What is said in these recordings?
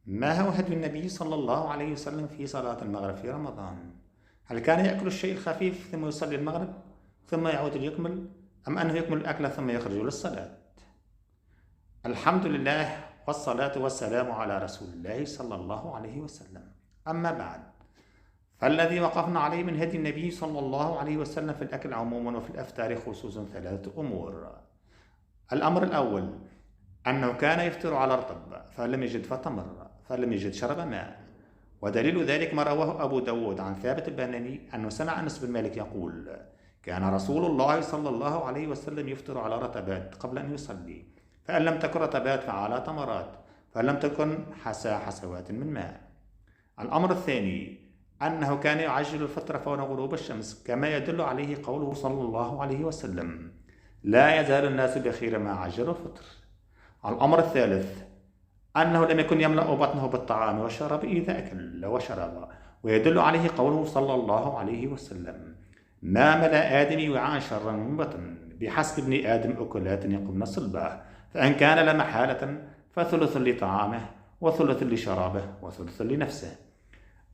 ما هو هدي النبي صلى الله عليه وسلم في صلاة المغرب في رمضان؟ هل كان يأكل الشيء الخفيف ثم يصلي المغرب ثم يعود ليكمل، أم أنه يكمل الأكل ثم يخرج للصلاة؟ الحمد لله والصلاة والسلام على رسول الله صلى الله عليه وسلم. أما بعد، فالذي وقفنا عليه من هدي النبي صلى الله عليه وسلم في الأكل عموما وفي الأفطار خصوصا 3 أمور. الأمر الأول أنه كان يفطر على رطب، فلم يجد فتمر، فلم يجد شرب ماء. ودليل ذلك ما رواه أبو داود عن ثابت البناني أنه سمع أنس بن مالك يقول: كان رسول الله صلى الله عليه وسلم يفطر على رطبات قبل أن يصلي، فإن لم تكن رطبات فعلى تمرات، فإن لم تكن حسى حسوات من ماء. الأمر الثاني أنه كان يعجل الفطر فور غروب الشمس، كما يدل عليه قوله صلى الله عليه وسلم: لا يزال الناس بخير ما عجلوا الفطر. الأمر الثالث أنه لم يكن يملأ بطنه بالطعام والشراب إذا أكل وشرب، ويدل عليه قوله صلى الله عليه وسلم: ما ملأ آدم وعاء شرا من بطن، بحسب ابن آدم أكلات يقمن صلبه، فإن كان لمحالة فثلث لطعامه وثلث لشرابه وثلث لنفسه.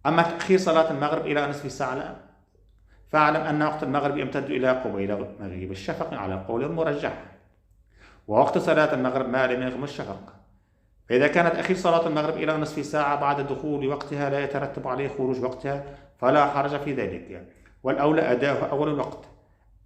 أما تأخير صلاة المغرب إلى نصف ساعة، فاعلم أن وقت المغرب يمتد إلى قبيل مغيب الشفق على القول المرجح، ووقت صلاة المغرب ما لم يغم الشفق. فإذا كانت أخير صلاة المغرب إلى نصف ساعة بعد دخول وقتها لا يترتب عليه خروج وقتها، فلا حرج في ذلك، والأولى أداؤه أول الوقت.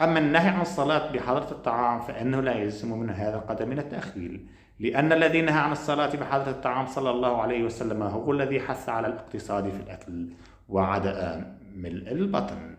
أما النهي عن الصلاة بحضرة الطعام فإنه لا يلزم من هذا القدر من التأخير، لأن الذي نهى عن الصلاة بحضرة الطعام صلى الله عليه وسلم هو الذي حث على الاقتصاد في الأكل وعدم ملء البطن.